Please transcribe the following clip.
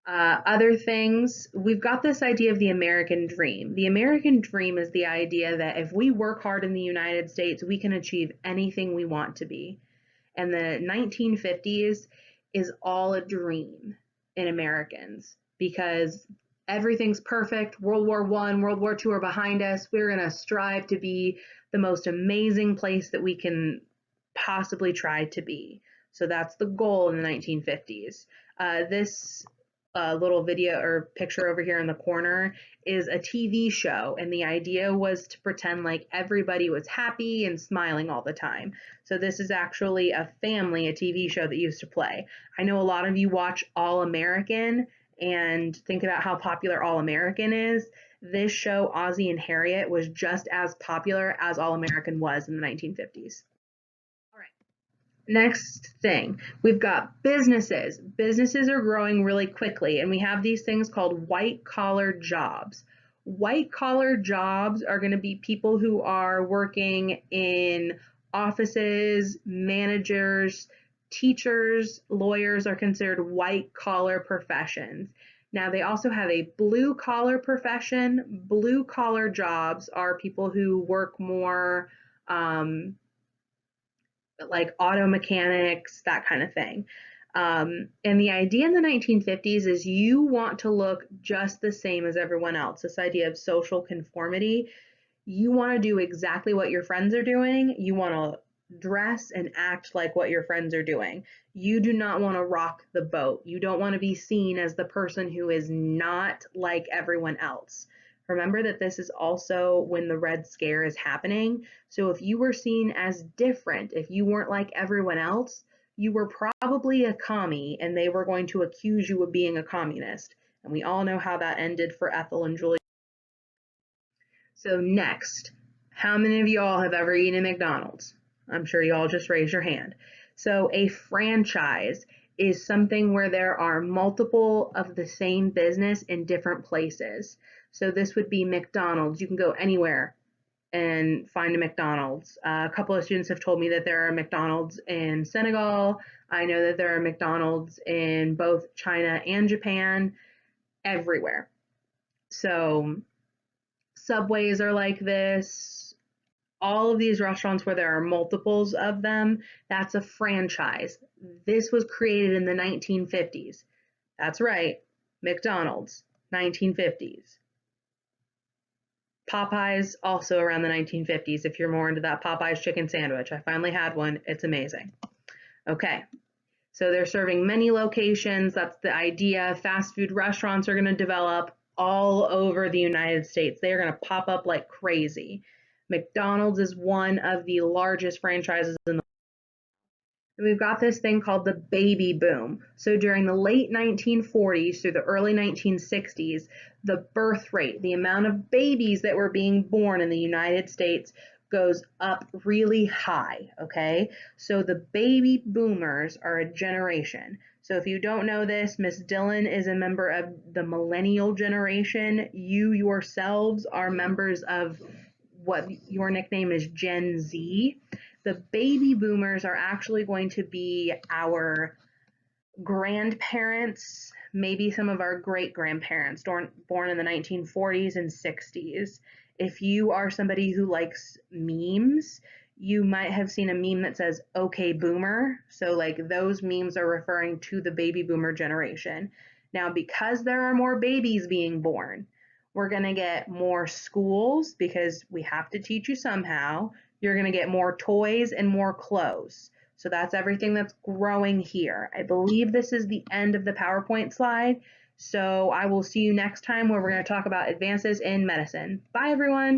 Other things, we've got this idea of the American dream. The American dream is the idea that if we work hard in the United States, we can achieve anything we want to be. And the 1950s is all a dream in Americans because everything's perfect. World War I, World War II are behind us. We're going to strive to be the most amazing place that we can possibly try to be. So that's the goal in the 1950s. This little video or picture over here in the corner is a TV show, and the idea was to pretend like everybody was happy and smiling all the time. So this is actually a TV show that used to play. I know a lot of you watch All American and think about how popular All American is. This show, Ozzie and Harriet, was just as popular as All American was in the 1950s. All right. Next thing, we've got businesses. Businesses are growing really quickly, and we have these things called white collar jobs. White collar jobs are going to be people who are working in offices, managers, teachers, lawyers are considered white collar professions. Now, they also have a blue collar profession. Blue collar jobs are people who work more like auto mechanics, that kind of thing. And the idea in the 1950s is you want to look just the same as everyone else. This idea of social conformity. You want to do exactly what your friends are doing. You want to dress and act like what your friends are doing. You do not want to rock the boat. You don't want to be seen as the person who is not like everyone else. Remember that this is also when the Red Scare is happening. So if you were seen as different, if you weren't like everyone else, you were probably a commie and they were going to accuse you of being a communist. And we all know how that ended for Ethel and Julie. So next, how many of y'all have ever eaten at McDonald's? I'm sure y'all just raise your hand. So a franchise is something where there are multiple of the same business in different places. So this would be McDonald's. You can go anywhere and find a McDonald's. A couple of students have told me that there are McDonald's in Senegal. I know that there are McDonald's in both China and Japan, everywhere. So Subways are like this. All of these restaurants where there are multiples of them, that's a franchise. This was created in the 1950s. That's right, McDonald's, 1950s. Popeyes, also around the 1950s, if you're more into that Popeyes chicken sandwich. I finally had one. It's amazing. Okay, so they're serving many locations. That's the idea. Fast food restaurants are going to develop all over the United States. They are going to pop up like crazy. McDonald's is one of the largest franchises in the world. And we've got this thing called the baby boom. So during the late 1940s through the early 1960s, the birth rate, the amount of babies that were being born in the United States goes up really high, okay? So the baby boomers are a generation. So if you don't know this, Miss Dillon is a member of the millennial generation. You yourselves are members of what your nickname is Gen Z. The baby boomers are actually going to be our grandparents, maybe some of our great grandparents born in the 1940s and 60s. If you are somebody who likes memes, you might have seen a meme that says, okay, boomer. So like those memes are referring to the baby boomer generation. Now, because there are more babies being born, we're going to get more schools because we have to teach you somehow. You're going to get more toys and more clothes. So that's everything that's growing here. I believe this is the end of the PowerPoint slide. So I will see you next time where we're going to talk about advances in medicine. Bye, everyone.